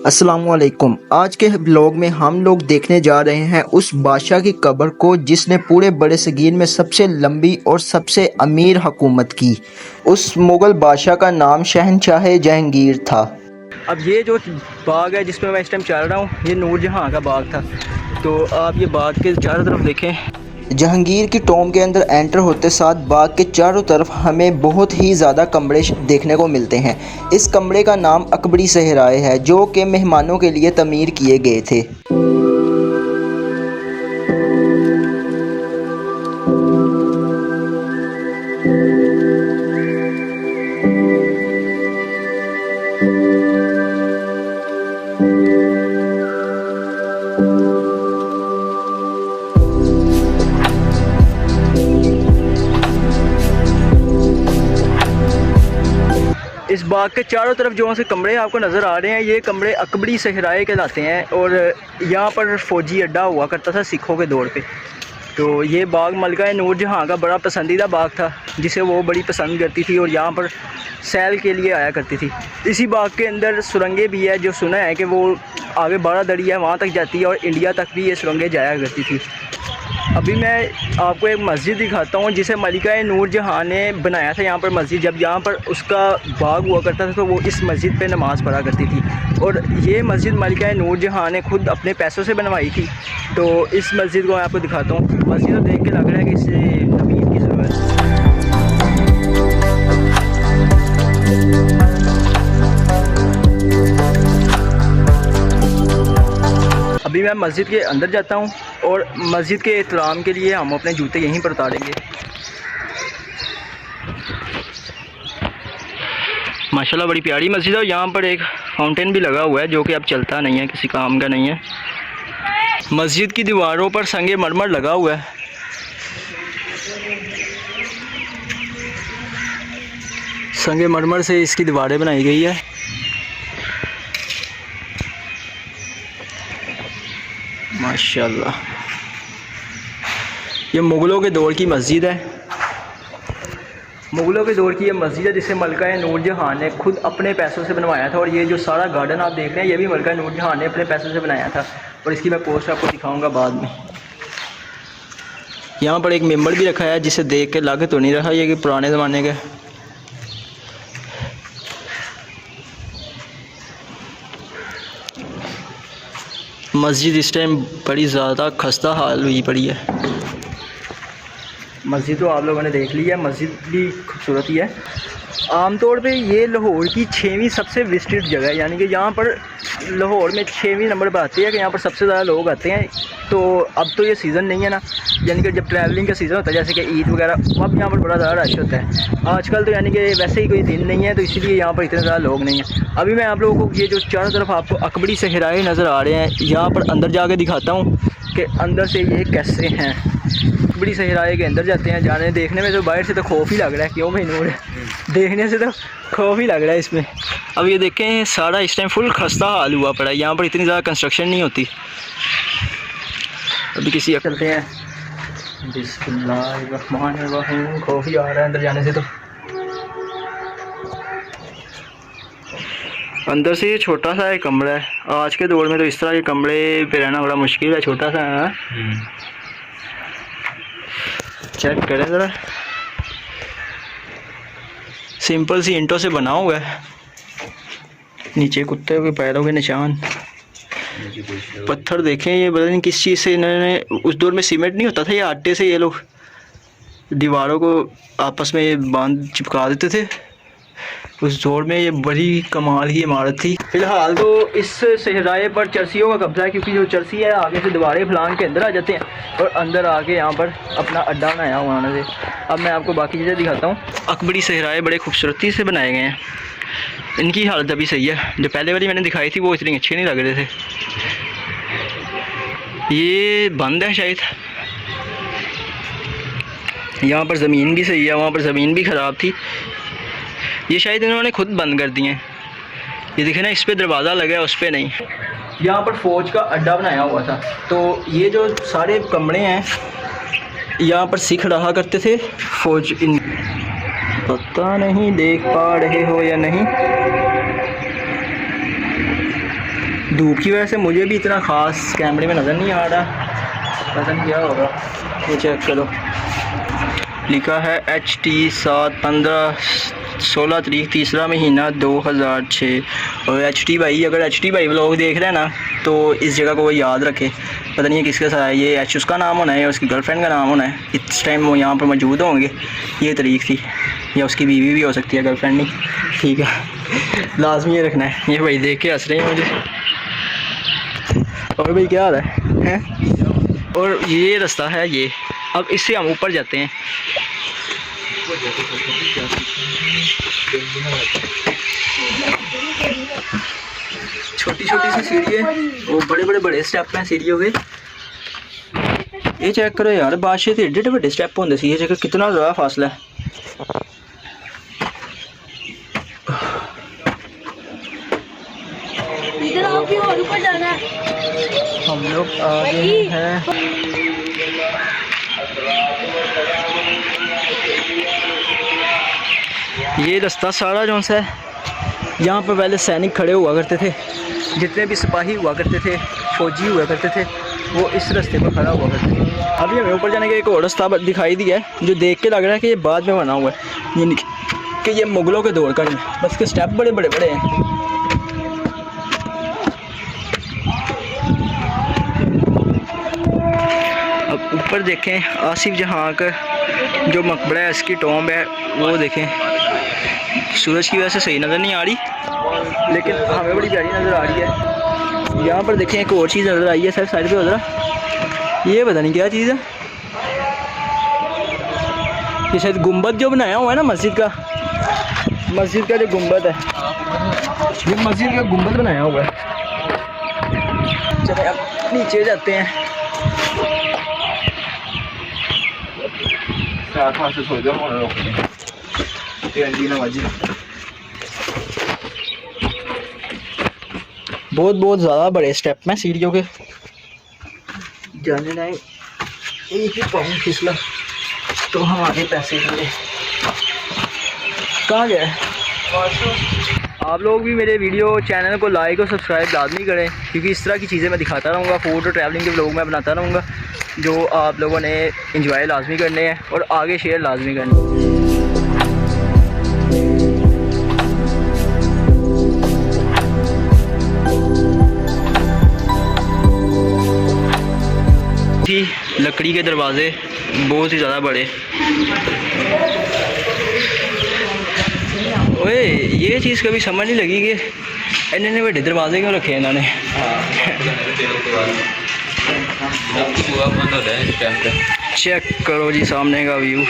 अस्सलामुअलैकुम। आज के ब्लॉग में हम लोग देखने जा रहे हैं उस बादशाह की कब्र को जिसने पूरे बड़े सगीर में सबसे लंबी और सबसे अमीर हुकूमत की। उस मुग़ल बादशाह का नाम शहनशाह जहांगीर था। अब ये जो बाग है जिसमें मैं इस टाइम चल रहा हूँ, ये नूरजहाँ का बाग था। तो आप ये बाग के चारों तरफ देखें। जहांगीर की टॉम के अंदर एंटर होते साथ बाग के चारों तरफ हमें बहुत ही ज़्यादा कमरे देखने को मिलते हैं। इस कमरे का नाम अकबरी सहराए है जो कि मेहमानों के लिए तमीर किए गए थे। इस बाग के चारों तरफ जो से कमरे आपको नज़र आ रहे हैं, ये कमरे अकबरी सहराए कहलाते हैं और यहाँ पर फ़ौजी अड्डा हुआ करता था सिखों के दौर पे। तो ये बाग मलिका नूरजहाँ का बड़ा पसंदीदा बाग था जिसे वो बड़ी पसंद करती थी और यहाँ पर सैल के लिए आया करती थी। इसी बाग के अंदर सुरंगें भी है, जो सुना है कि वो आगे 12 दरी है वहाँ तक जाती है और इंडिया तक भी ये सुरंगें जाया करती थी। अभी मैं आपको एक मस्जिद दिखाता हूँ जिसे मलिका नूरजहाँ ने बनाया था। यहाँ पर मस्जिद, जब यहाँ पर उसका बाग हुआ करता था तो वो इस मस्जिद पे नमाज़ पढ़ा करती थी और ये मस्जिद मलिका नूरजहाँ ने खुद अपने पैसों से बनवाई थी। तो इस मस्जिद को मैं आपको दिखाता हूँ। मस्जिद तो देख के लग रहा है कि इसे तमीर की ज़रूरत है। अभी मैं मस्जिद के अंदर जाता हूँ और मस्जिद के एहतराम के लिए हम अपने जूते यहीं पर उतारेंगे। माशाल्लाह बड़ी प्यारी मस्जिद है और यहाँ पर एक फाउंटेन भी लगा हुआ है जो कि अब चलता नहीं है, किसी काम का नहीं है। मस्जिद की दीवारों पर संगे मरमर लगा हुआ है। संगे मरमर से इसकी दीवारें बनाई गई है। माशाल्लाह ये मुग़लों के दौर की मस्जिद है। मुग़लों के दौर की ये मस्जिद है जिसे मलिका नूरजहाँ ने खुद अपने पैसों से बनवाया था और ये जो सारा गार्डन आप देख रहे हैं ये भी मलिका नूरजहाँ ने अपने पैसों से बनाया था और इसकी मैं पोस्ट आपको दिखाऊंगा बाद में। यहाँ पर एक मेंबर भी रखा है जिसे देख के लग तो नहीं रहा ये कि पुराने ज़माने का। मस्जिद इस टाइम बड़ी ज़्यादा खस्ता हाल हुई पड़ी है। मस्जिद तो आप लोगों ने देख ली है, मस्जिद भी खूबसूरत ही है। आमतौर पे ये लाहौर की 6वीं सबसे विजिटेड जगह है, यानी कि यहाँ पर लाहौर में 6वीं नंबर पर आती है कि यहाँ पर सबसे ज़्यादा लोग आते हैं। तो अब तो ये सीज़न नहीं है ना, यानी कि जब ट्रैवलिंग का सीज़न होता है जैसे कि ईद वगैरह, अब यहाँ पर बड़ा ज़्यादा रश होता है। आजकल तो यानी कि वैसे ही कोई दिन नहीं है तो इसीलिए यहाँ पर इतने ज़्यादा लोग नहीं हैं। अभी मैं आप लोगों को ये जो चारों तरफ आपको अकबरी सहराए नज़र आ रहे हैं, यहाँ पर अंदर जाके दिखाता हूँ कि अंदर से ये कैसे हैं। अकबरी सहराए के अंदर जाते हैं, जाने देखने में तो बाहर से तो खौफ ही लग रहा है, क्यों भाई नूर, देखने से तो खौफ ही लग रहा है इसमें। अब ये देखें सारा इस टाइम फुल खस्ता हाल हुआ पड़ा है, यहाँ पर इतनी ज़्यादा कंस्ट्रक्शन नहीं होती। अभी किसी चलते हैं। बिस्मिल्लाहिर्रहमानिर्रहीम। खौफ ही आ रहा है अंदर जाने से तो। अंदर से ये छोटा सा एक कमरा है। आज के दौर में तो इस तरह के कमरे पे रहना बड़ा मुश्किल है, छोटा सा है। चेक करें ज़रा, सिंपल सी ईंटों से बना हुआ है। नीचे कुत्ते के पैरों के निशान, पत्थर देखें। ये पता नहीं किस चीज़ से इन्होंने, उस दौर में सीमेंट नहीं होता था, ये आटे से ये लोग दीवारों को आपस में ये बांध चिपका देते थे। उस दौर में ये बड़ी कमाल की इमारत थी। फ़िलहाल तो इस सहराए पर चर्सियों का कब्जा है, क्योंकि जो चर्सी है आगे से दीवारें फलांग के अंदर आ जाते हैं और अंदर आके यहाँ पर अपना अड्डा बनाया हुआ उन्होंने। अब मैं आपको बाकी चीज़ें दिखाता हूँ। अकबरी सहराए बड़े खूबसूरती से बनाए गए हैं। इनकी हालत अभी सही है, जो पहले वाली मैंने दिखाई थी वो इतनी अच्छे नहीं लग रहे थे। ये बंद है शायद। यहाँ पर ज़मीन भी सही है, वहाँ पर ज़मीन भी ख़राब थी, ये शायद इन्होंने खुद बंद कर दिए हैं। ये देखे ना, इस पर दरवाज़ा लगा है उस पर नहीं। यहाँ पर फ़ौज का अड्डा बनाया हुआ था। तो ये जो सारे कमरे हैं यहाँ पर सिख रहा करते थे फ़ौज। इन पता नहीं देख पा रहे हो या नहीं। धूप की वजह से मुझे भी इतना ख़ास कैमरे में नज़र नहीं आ रहा, पता नहीं क्या होगा। ये चेक करो, लिखा है HT7/15/16 तारीख 3 महीना 2006। और HT भाई, अगर HT भाई व्लॉग देख रहे हैं ना तो इस जगह को वो याद रखे। पता नहीं है किसके साथ है, ये H उसका नाम होना है या उसकी गर्लफ्रेंड का नाम होना है। इस टाइम वो यहाँ पर मौजूद होंगे, ये तारीख थी, या उसकी बीवी भी हो सकती है, गर्लफ्रेंड नहीं। ठीक है, लाजमी ये रखना है। ये भाई देख के हंस रहे हैं मुझे। और भाई क्या हाल है? और ये रास्ता है ये, अब इससे हम ऊपर जाते हैं। छोटी छोटी सी सीढ़ी है, वो बड़े बड़े स्टेप हैं सीढ़ियों के। ये चेक करो यार, बादशाह से एडे बड़े स्टेप होंगे सी। ये चेक कितना ज़्यादा फासला है। इधर आओ भी और ऊपर जाना है। हम लोग आ गए हैं। ये रास्ता सारा जो सा है, यहाँ पर पहले सैनिक खड़े हुआ करते थे, जितने भी सिपाही हुआ करते थे, फौजी हुआ करते थे, वो इस रास्ते पर खड़ा हुआ करते थे। अभी हमें ऊपर जाने का एक और रास्ता दिखाई दिया है, जो देख के लग रहा है कि ये बाद में बना हुआ है, यानी कि ये मुग़लों के दौर का नहीं, बस के स्टेप बड़े बड़े हैं। अब ऊपर देखें, आसिफ जहाँ का जो मकबरा है, इसकी टॉम्ब है, वो देखें। सूरज की वजह से सही नज़र नहीं आ रही, लेकिन हमें बड़ी प्यारी नज़र आ रही है। यहाँ पर देखें, एक और चीज़ नज़र आई है सर, साइड पे उधर। ये पता नहीं क्या चीज़ है, ये शायद गुंबद जो बनाया हुआ है ना मस्जिद का जो गुंबद है, ये मस्जिद का गुंबद बनाया हुआ है। चले अब नीचे जाते हैं। बहुत ज़्यादा बड़े स्टेप में सीढ़ियों के जाने नहीं। एक ही पाँव फिसला तो हम आगे पैसे चले। कहाँ गए? आप लोग भी मेरे वीडियो चैनल को लाइक और सब्सक्राइब लाजमी करें, क्योंकि इस तरह की चीज़ें मैं दिखाता रहूँगा। फूड और ट्रैवलिंग के व्लॉग मैं बनाता रहूँगा, जो आप लोगों ने एंजॉय लाजमी करने हैं और आगे शेयर लाजमी करने हैं। लकड़ी के दरवाजे बहुत ही ज़्यादा बड़े। ओए, ये चीज़ कभी समझ नहीं लगी कि इन्होंने बड़े दरवाजे क्यों रखे इन्होंने। चेक करो जी सामने का व्यू।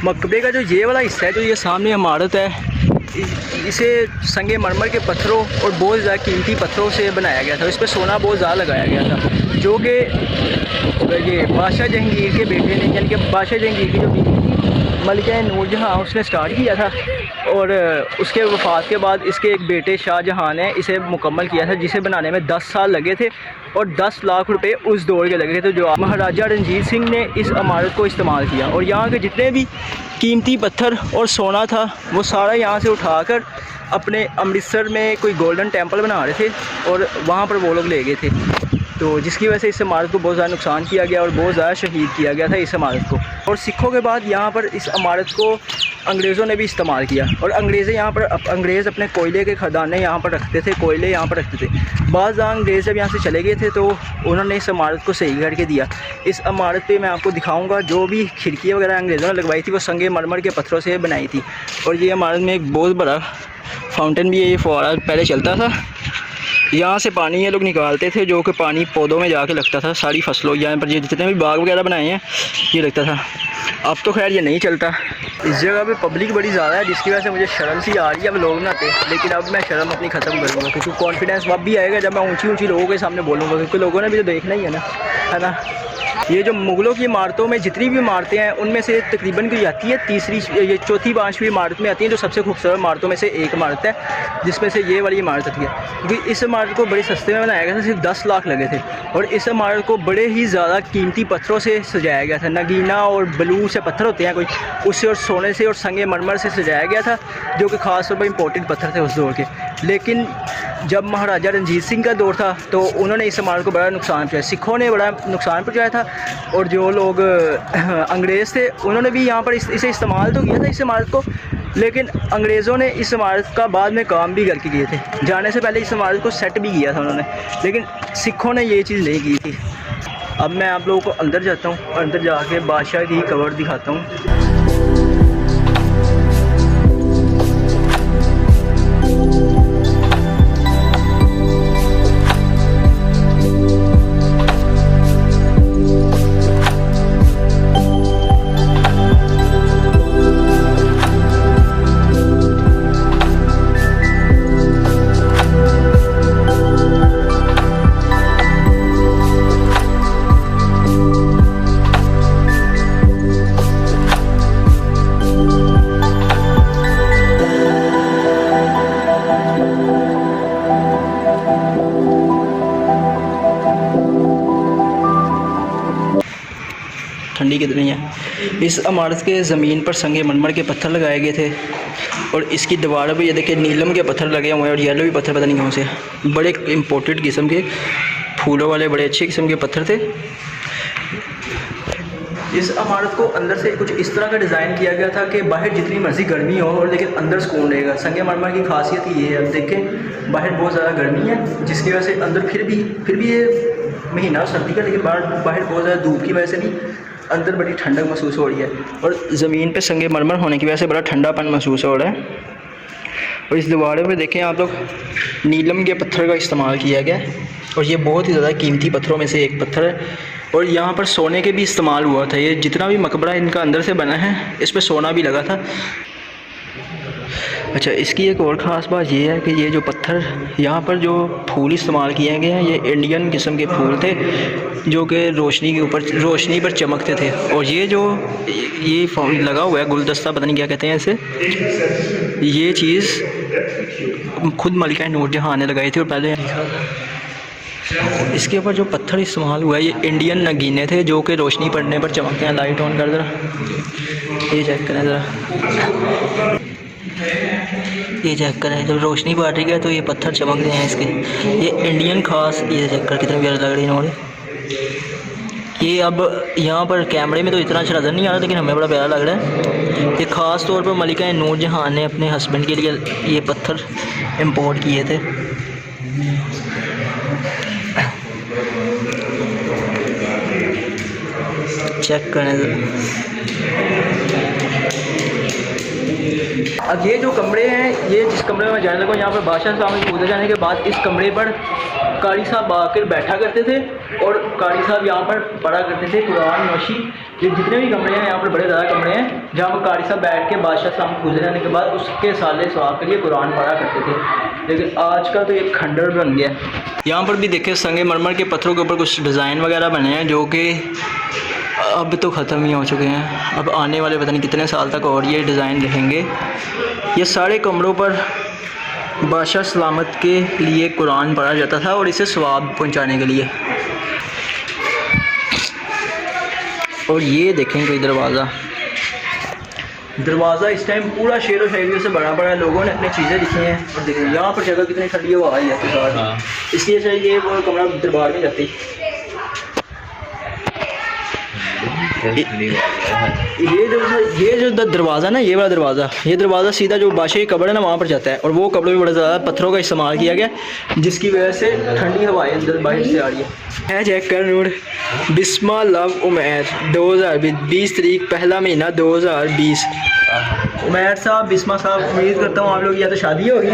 मकबरे का जो ये वाला हिस्सा है, जो ये सामने इमारत है, इसे संगे मरमर के पत्थरों और बहुत ज़्यादा कीमती पत्थरों से बनाया गया था। इस पर सोना बहुत ज़्यादा लगाया गया था, जो कि ये बादशाह जहांगीर के बेटे ने, यानी कि बादशाह जहांगीर की जो बीवी मलिका नूरजहाँ, उसने स्टार्ट किया था। और उसके वफ़ात के बाद इसके एक बेटे शाहजहाँ ने इसे मुकम्मल किया था, जिसे बनाने में 10 साल लगे थे और 10 लाख रुपए उस दौर के लगे थे। जो महाराजा रणजीत सिंह ने इस इमारत को इस्तेमाल किया, और यहाँ के जितने भी कीमती पत्थर और सोना था, वो सारा यहाँ से उठाकर अपने अमृतसर में कोई गोल्डन टेम्पल बना रहे थे, और वहाँ पर वो लोग ले गए थे। तो जिसकी वजह से इस इमारत को बहुत ज़्यादा नुकसान किया गया और बहुत ज़्यादा शहीद किया गया था इस इमारत को। और सिखों के बाद यहाँ पर इस इमारत को अंग्रेज़ों ने भी इस्तेमाल किया। और अंग्रेज़ अपने कोयले के खदाने यहाँ पर रखते थे, कोयले यहाँ पर रखते थे। बाज़ अंग्रेज़ जब यहाँ से चले गए थे तो उन्होंने इस इमारत को सही करके दिया। इस इमारत पे मैं आपको दिखाऊंगा, जो भी खिड़कियाँ वगैरह अंग्रेज़ों ने लगवाई थी वो संगे मरमर के पत्थरों से बनाई थी। और ये इमारत में एक बहुत बड़ा फाउंटेन भी है, ये फुहारा पहले चलता था, यहाँ से पानी ये लोग निकालते थे, जो कि पानी पौधों में जाके लगता था, सारी फसलों यहाँ पर ये जितने भी बाग वगैरह बनाए हैं ये लगता था। अब तो खैर ये नहीं चलता। इस जगह पे पब्लिक बड़ी ज़्यादा है, जिसकी वजह से मुझे शर्म सी आ रही है अब लोग बनाते, लेकिन अब मैं शर्म अपनी ख़त्म करूँगा, क्योंकि कॉन्फिडेंस अब भी आएगा जब मैं ऊंची लोगों के सामने बोलूँगा, क्योंकि लोगों ने भी तो देखना ही है ना। ये जो मुग़लों की इमारतों में जितनी भी इमारतें हैं उनमें से तकरीबन कोई आती है तीसरी, ये चौथी पाँचवीं इमारत में आती है, जो सबसे खूबसूरत इमारतों में से एक इमारत है, जिसमें से ये वाली इमारत आती है। क्योंकि इस इमारत को बड़े सस्ते में बनाया गया था, सिर्फ 10 लाख लगे थे। और इस इमारत को बड़े ही ज़्यादा कीमती पत्थरों से सजाया गया था, नगीना और बलूर से पत्थर होते हैं कोई, उससे और सोने से और संगे मरमर से सजाया गया था, जो कि ख़ास तौर पर इम्पोर्टेंट पत्थर थे उस दौर के। लेकिन जब महाराजा रणजीत सिंह का दौर था तो उन्होंने इस इमारत को बड़ा नुकसान पहुँचाया, सिखों ने बड़ा नुकसान पहुँचाया था। और जो लोग अंग्रेज़ थे उन्होंने भी यहाँ पर इसे इस्तेमाल तो किया था इस इमारत को, लेकिन अंग्रेज़ों ने इस इमारत का बाद में काम भी करके किए थे। जाने से पहले इस इमारत को सेट भी किया था उन्होंने, लेकिन सिखों ने ये चीज़ नहीं की थी। अब मैं आप लोगों को अंदर जाता हूँ, अंदर जाके बादशाह की कब्र दिखाता हूँ। ठंडी कितनी है। इस इमारत के ज़मीन पर संगे मरमर के पत्थर लगाए गए थे, और इसकी दीवारों पे ये देखिए नीलम के पत्थर लगे हुए हैं, और येलो भी पत्थर पता नहीं कहाँ से, बड़े इम्पोर्टेड किस्म के फूलों वाले बड़े अच्छे किस्म के पत्थर थे। इस इमारत को अंदर से कुछ इस तरह का डिज़ाइन किया गया था कि बाहर जितनी मर्ज़ी गर्मी हो और लेकिन अंदर सुकून रहेगा। संगे मरमर की खासियत ये है, अब देखें बाहर बहुत ज़्यादा गर्मी है, जिसकी वजह से अंदर फिर भी ये महीना सर्दी का, लेकिन बाहर बहुत ज़्यादा धूप की वजह से नहीं, अंदर बड़ी ठंडक महसूस हो रही है। और ज़मीन पे संगे मरमर होने की वजह से बड़ा ठंडापन महसूस हो रहा है। और इस दीवारों पे देखें आप लोग, नीलम के पत्थर का इस्तेमाल किया गया है, और ये बहुत ही ज़्यादा कीमती पत्थरों में से एक पत्थर है। और यहाँ पर सोने के भी इस्तेमाल हुआ था। ये जितना भी मकबरा इनका अंदर से बना है, इस पर सोना भी लगा था। अच्छा, इसकी एक और ख़ास बात ये है कि ये जो पत्थर यहाँ पर जो फूल इस्तेमाल किए गए हैं, ये इंडियन किस्म के फूल थे, जो कि रोशनी पर चमकते थे। और ये जो ये लगा हुआ है गुलदस्ता, पता नहीं क्या कहते हैं इसे, ये चीज़ खुद मलिका नूरजहां ने लगाई थी। और पहले इसके ऊपर जो पत्थर इस्तेमाल हुआ है, ये इंडियन नगीने थे, जो कि रोशनी पड़ने पर चमकते हैं। लाइट ऑन कर ज़रा, ये चेक करें ज़रा, ये चेक करें, जब रोशनी पड़ रही है तो ये पत्थर चमक रहे हैं इसके। ये इंडियन खास, ये चेक कर कितने प्यारे लग रही है इन्होंने। ये अब यहाँ पर कैमरे में तो इतना अच्छा नज़र नहीं आ रहा, लेकिन हमें बड़ा प्यारा लग रहा है। ये ख़ास तौर पर मलिका नूरजहां ने अपने हस्बैंड के लिए ये पत्थर इंपोर्ट किए थे। चेक करें। अब ये जो कमरे हैं, ये जिस कमरे में मैं जाने लगा, यहाँ पर बादशाह साहब में पूजा जाने के बाद इस कमरे पर कारी साहब आकर बैठा करते थे, और कारी साहब यहाँ पर पढ़ा करते थे कुरान नौशी। ये जितने भी कमरे हैं यहाँ पर बड़े ज़्यादा कमरे हैं, जहाँ पर कारी साहब बैठ के बादशाह साहब पूजा जाने के बाद उसके साले सवाब के लिए कुरान पढ़ा करते थे। लेकिन आज का तो ये खंडर बन गया। यहाँ पर भी देखे संगे मरमर के पत्थरों के ऊपर कुछ डिज़ाइन वगैरह बने हैं, जो कि अब तो ख़त्म ही हो चुके हैं। अब आने वाले पता नहीं कितने साल तक और ये डिज़ाइन रहेंगे। ये सारे कमरों पर बादशाह सलामत के लिए कुरान पढ़ा जाता था, और इसे सवाब पहुंचाने के लिए। और ये देखें कोई दरवाज़ा इस टाइम पूरा शेर व शायरी से भरा पड़ा है, लोगों ने अपनी चीज़ें लिखी हैं। और देखें यहाँ पर जगह कितनी ठंडी हवा आई जाती है, इसलिए चाहिए वो कमरा दरबार में जाती। ये जो दरवाज़ा ना, ये वाला दरवाज़ा, ये दरवाज़ा सीधा जो बादशाह की कब्र है ना वहाँ पर जाता है, और वो कब्र में बड़ा ज़्यादा पत्थरों का इस्तेमाल किया गया, जिसकी वजह से ठंडी हवाएं अंदर बाहर से आ रही है। चेक कर नूर, बिस्मा लव उमैर 2020 तारीख पहला महीना 2020। उमैर साहब, बिस्मा साहब, उम्मीद करता हूँ आप लोग या तो शादी होगी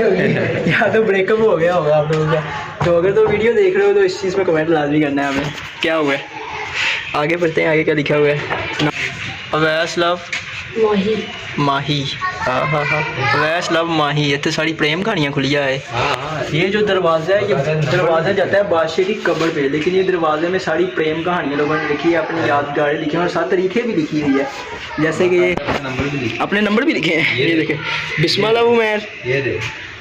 या तो ब्रेकअप हो गया होगा आप लोगों का। तो अगर तो वीडियो देख रहे हो तो इस चीज़ में कमेंट लाजमी करना है हमें क्या हुआ है। आगे बढ़ते हैं, आगे क्या लिखा हुआ है। अवैस लव माही, हाँ हाँ हाँ, अवैस लव माही, ये तो सारी प्रेम कहानियाँ खुलिया है। ये जो दरवाज़ा है, ये दरवाज़ा जाता है बादशाह की कब्र पे, लेकिन ये दरवाजे में सारी प्रेम कहानियाँ लोगों ने लिखी है, अपनी यादगारें लिखी हैं और 7 तारीखें भी लिखी हुई है, जैसे कि ये अपने नंबर भी लिखे हैं। ये देखें, बिस्मा लव उमैर,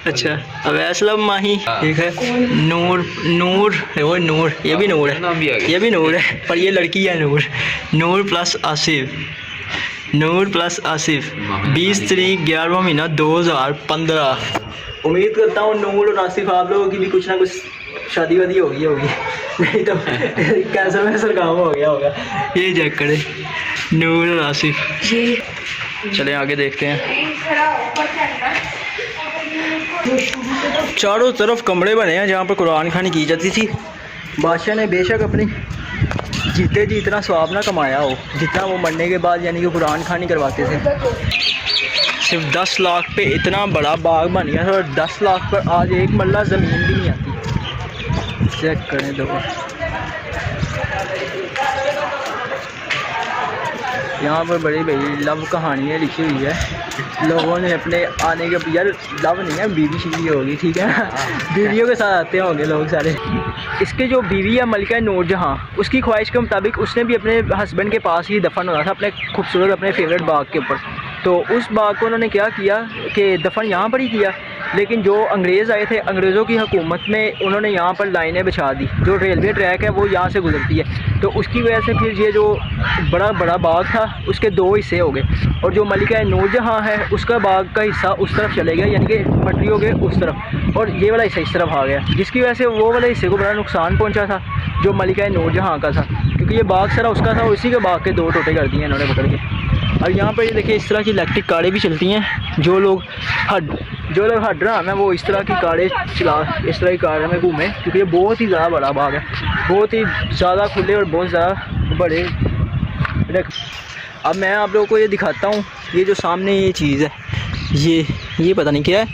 अच्छा, अवैस लव माही, ठीक है, नूर, नूर वो नूर, ये भी नूर है, ये भी नूर है, पर ये लड़की है नूर, नूर प्लस आसिफ, नूर प्लस आसिफ, 20 तारीख 11वां महीना 2015। उम्मीद करता हूँ नूर और आसिफ आप लोगों की भी कुछ ना कुछ शादी वादी हो गई होगी, नहीं तो कैंसर वैंसर काम हो गया होगा। ये चेक करें, नूर और आसिफ। चले आगे देखते हैं। चारों तरफ कमरे बने हैं जहाँ पर कुरान खानी की जाती थी। बादशाह ने बेशक अपनी जीते जी इतना स्वाब ना कमाया हो जितना वो मरने के बाद यानी कि कुरान खानी करवाते थे। सिर्फ 10 लाख पे इतना बड़ा बाग बन गया था, और 10 लाख पर आज एक मल्ला ज़मीन भी नहीं आती। चेक करें दो, यहाँ पर बड़ी बड़ी लव कहानियाँ लिखी हुई है। लोगों ने अपने आने के, यार लव नहीं है, बीवी शीवी होगी, ठीक है, बीवियों के साथ आते होंगे लोग सारे। इसके जो बीवी है मलिका नूरजहां, उसकी ख्वाहिश के मुताबिक उसने भी अपने हस्बैंड के पास ही दफन होना था, अपने खूबसूरत अपने फेवरेट बाग के ऊपर। तो उस बाग को उन्होंने क्या किया कि दफन यहाँ पर ही किया, लेकिन जो अंग्रेज़ आए थे, अंग्रेज़ों की हुकूमत में उन्होंने यहाँ पर लाइनें बिछा दी। जो रेलवे ट्रैक है वो यहाँ से गुजरती है, तो उसकी वजह से फिर ये जो बड़ा बाग था उसके 2 हिस्से हो गए, और जो मलिका नूरजहां है उसका बाग का हिस्सा उस तरफ चले गया, यानी कि पटरियों के उस तरफ, और ये वाला हिस्सा इस तरफ आ गया, जिसकी वजह से वो वाले हिस्से को बड़ा नुकसान पहुँचा था जो मलिका नूरजहां का था, क्योंकि ये बाग सारा उसका था, और इसी के बाग के 2 टोटे कर दिए इन्होंने पकड़ के। और यहाँ पर ये देखिए इस तरह की इलेक्ट्रिक कारें भी चलती हैं। जो लोग हट रहा है वो इस तरह की कारें चला, इस तरह की कारों में घूमें, क्योंकि ये बहुत ही ज़्यादा बड़ा बाग है, बहुत ही ज़्यादा खुले और बहुत ज़्यादा बड़े। अब मैं आप लोगों को ये दिखाता हूँ, ये जो सामने ये चीज़ है, ये पता नहीं क्या है।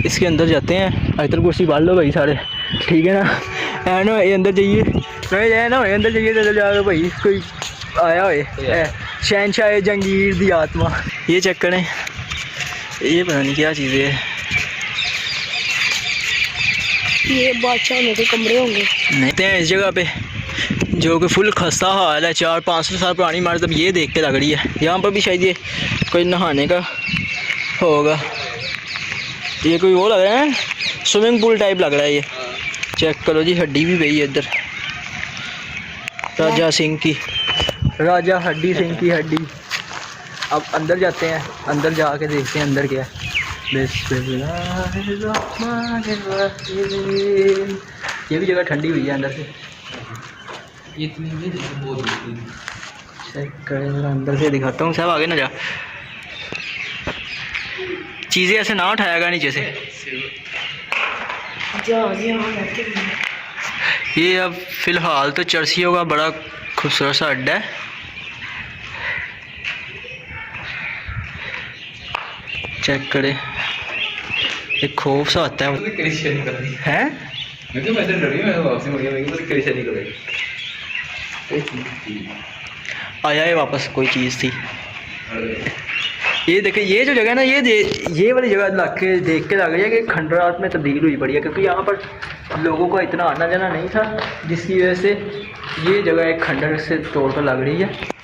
इसके अंदर जाते हैं, आयतल कुर्सी बाल लो भाई सारे, ठीक है ना, है ना, ये अंदर जाइए, नहीं ना अंदर जाइए, तो जाकर भाई कोई आया हो शहनशाह जंगीर दी आत्मा। ये चेक करें, ये पता नहीं क्या चीज़ है, ये बादशाह के कमरे होंगे। नहीं हैं इस जगह पे, जो कि फुल खस्ता हाल है, 400-500 साल पुरानी इमारत अब ये देख के लग रही है। यहाँ पर भी शायद ये कोई नहाने का होगा, ये कोई वो लग रहा है, स्विमिंग पूल टाइप लग रहा है ये। चेक करो जी, हड्डी भी गई है इधर, राजा हड्डी सिंह की हड्डी। अब अंदर जाते हैं, अंदर जाके देखते हैं अंदर क्या है। ये भी जगह ठंडी हुई है अंदर से, चेक करें, अंदर से दिखाता हूँ साहब, आगे ना जा, चीज़ें ऐसे ना उठाएगा नीचे से। ये अब फ़िलहाल तो चर्सियों का बड़ा खूबसूरत सा अड्डा है। चेक करें, एक खौफ सा आता है, आया है वापस कोई चीज़ थी। ये देखिए, ये जो जगह है ना, ये वाली जगह देख के लग रही है कि खंडरात में तब्दील हुई पड़ी है, क्योंकि यहाँ पर लोगों का इतना आना जाना नहीं था, जिसकी वजह से ये जगह एक खंडर से तौर पर लग रही है।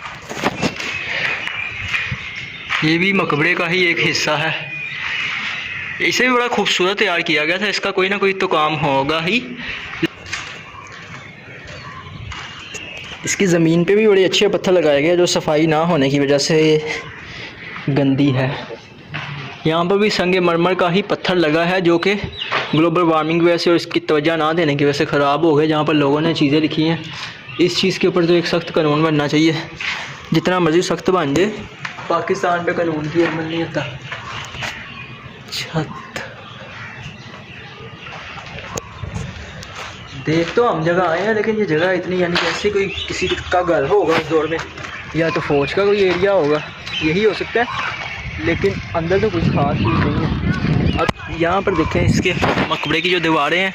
ये भी मकबरे का ही एक हिस्सा है, इसे भी बड़ा खूबसूरत तैयार किया गया था, इसका कोई ना कोई तो काम होगा ही। इसकी ज़मीन पे भी बड़े अच्छे पत्थर लगाए गए जो सफाई ना होने की वजह से गंदी है। यहाँ पर भी संगे मरमर का ही पत्थर लगा है, जो कि ग्लोबल वार्मिंग की वजह से और इसकी तवज्जो ना देने की वजह से ख़राब हो गए। जहाँ पर लोगों ने चीज़ें लिखी हैं, इस चीज़ के ऊपर तो एक सख्त कानून बनना चाहिए जितना मर्जी सख्त बन जाए, पाकिस्तान पे कानून की अमल नहीं होता। छत देख तो हम जगह आए हैं, लेकिन ये जगह इतनी, यानी कि ऐसे कोई किसी का घर होगा उस दौर में, या तो फौज का कोई एरिया होगा, यही हो सकता है। लेकिन अंदर तो कुछ खास चीज़ नहीं है। अब यहाँ पर देखें इसके मकबरे की जो दीवारें हैं,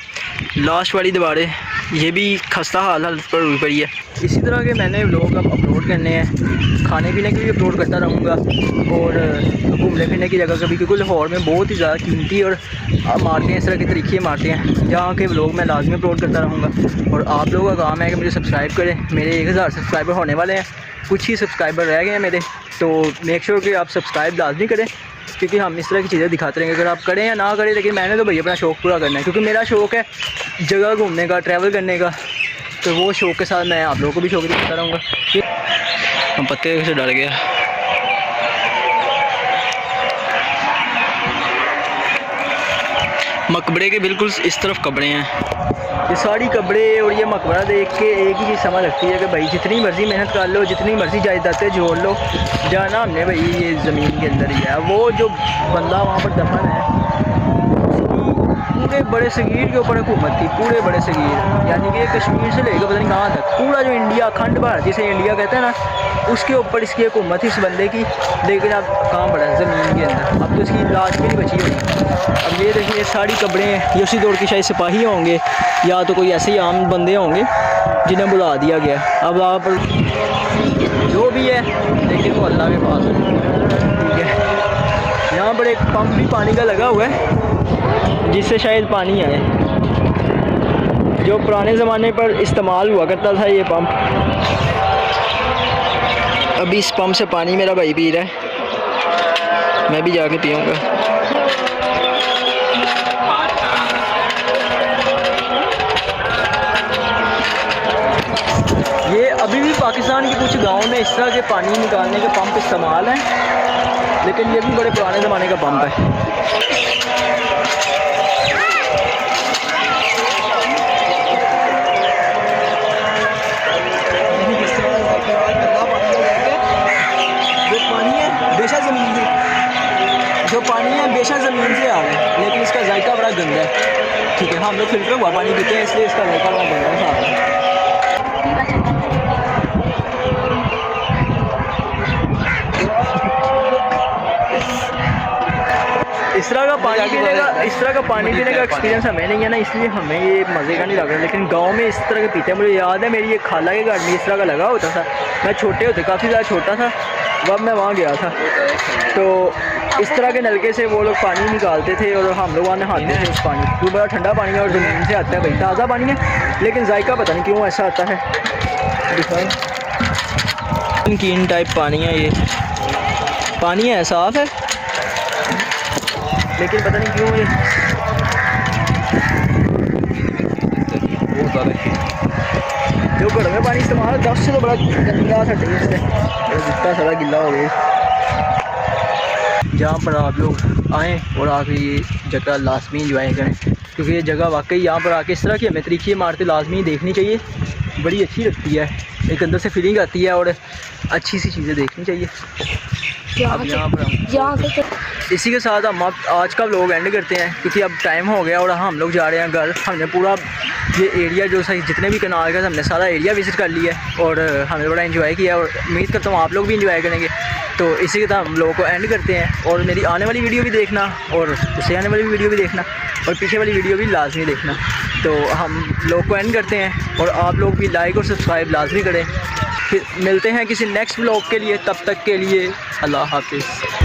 लास्ट वाली दीवारें, ये भी खस्ता हालत पर हुई पड़ी है। इसी तरह के मैंने व्लॉग अब अपलोड करने हैं, खाने पीने के भी अपलोड करता रहूँगा, और घूमने फिरने की जगह कभी, क्योंकि लाहौर में बहुत ही ज़्यादा कीमती और मारते हैं, इस तरह के तरीके मारते हैं, जहाँ के व्लॉग मैं लाजमी अपलोड करता रहूँगा। और आप लोगों का काम है कि मुझे सब्सक्राइब करें। मेरे 1000 सब्सक्राइबर होने वाले हैं, कुछ ही सब्सक्राइबर रह गए हैं मेरे, तो मेक श्योर कि आप सब्सक्राइब लाजमी करें, क्योंकि हम इस तरह की चीज़ें दिखाते रहेंगे, अगर आप करें या ना करें। लेकिन मैंने तो भैया अपना शौक़ पूरा करना है, क्योंकि मेरा शौक़ है जगह घूमने का, ट्रैवल करने का, तो वो शौक़ के साथ मैं आप लोगों को भी शौक़ दिखाता रहूँगा। हम पत्ते से डर गया। मकबरे के बिल्कुल इस तरफ कब्रें हैं, ये सारी कब्रे और ये मकबरा देख के एक ही चीज़ समझ लगती है कि भाई जितनी मर्ज़ी मेहनत कर लो, जितनी मर्ज़ी जायदादें जोड़ लो, जाना हमने भाई ये ज़मीन के अंदर ही है। वो जो बंदा वहाँ पर दफन है, पूरे बड़े सगीर के ऊपर हुकूमत थी, पूरे बड़े सगीर, यानी कि कश्मीर से लेकर पता नहीं कहाँ तक, पूरा जो इंडिया अखंड भारत जिसे इंडिया कहते हैं ना, उसके ऊपर इसकी हुकूमत थी इस बंदे की। लेकिन अब कहाँ पड़ा है ज़मीन के अंदर, अब तो इसकी लाश भी नहीं बची हुई। अब ये देखिए सारी कब्रें हैं, ये उसी दौर के शायद सिपाही होंगे, या तो कोई ऐसे ही आम बंदे होंगे जिन्हें बुला दिया गया। अब आप जो भी है, लेकिन वो अल्लाह के पास है, ठीक है। यहाँ पर एक पंप भी पानी का लगा हुआ है, जिससे शायद पानी आए, जो पुराने ज़माने पर इस्तेमाल हुआ करता था ये पंप। अभी इस पंप से पानी मेरा भाई पी रहा है, मैं भी जाके पीऊँगा। ये अभी भी पाकिस्तान के कुछ गाँव में इस तरह के पानी निकालने के पंप इस्तेमाल हैं, लेकिन ये भी बड़े पुराने ज़माने का पंप है। जो पानी है बेशक ज़मीन से आ रहा है, लेकिन इसका जायका बड़ा गंदा है, ठीक है। हम लोग फिल्टर हुआ पानी पीते हैं, इसलिए इसका जायका बड़ा गंदा है। इस तरह का पानी पीने का एक्सपीरियंस हमें नहीं है ना, इसलिए हमें ये मज़े का नहीं लग रहा। लेकिन गांव में इस तरह के पीते हैं। मुझे याद है मेरी एक खाला के घर में इस तरह का लगा होता था, मैं छोटे होते काफ़ी ज़्यादा छोटा था, जब मैं वहाँ गया था, तो इस तरह के नलके से वो लोग पानी निकालते थे और हम लोग वहाँ नहाते थे उस पानी। वो बड़ा ठंडा पानी है और ज़मीन से आता है भाई, ताज़ा पानी है, लेकिन जायका पता नहीं क्यों ऐसा आता है। दिखाएं, नमकीन टाइप पानी है, ये पानी है साफ़ है, लेकिन पता नहीं क्यों ये जो घर में पानी इस्तेमाल 10 से तो बड़ा गंदा था टेस्ट है, जितना सारा गिला हो गया। जहाँ पर आप लोग आएँ और आप ये जगह लाजमी इंजॉय करें, क्योंकि ये जगह वाकई यहाँ पर आके इस तरह की हमें तरीके मारते लाजमी देखनी चाहिए, बड़ी अच्छी लगती है, एक अंदर से फीलिंग आती है और अच्छी सी चीज़ें देखनी चाहिए। अब यहाँ पर इसी के साथ हम आज का व्लॉग एंड करते हैं, क्योंकि अब टाइम हो गया और हम लोग जा रहे हैं घर। हमने पूरा ये एरिया जो सही जितने भी कनाल का हमने सारा एरिया विज़िट कर लिया है और हमने बड़ा एंजॉय किया और उम्मीद करता हूँ आप लोग भी एंजॉय करेंगे। तो इसी के साथ हम लोगों को एंड करते हैं, और मेरी आने वाली वीडियो भी देखना और उससे आने वाली वीडियो भी देखना और पीछे वाली वीडियो भी लाजमी देखना। तो हम लोग को एंड करते हैं और आप लोग भी लाइक और सब्सक्राइब लाजमी करें। फिर मिलते हैं किसी नेक्स्ट व्लॉग के लिए, तब तक के लिए अल्लाह हाफिज़।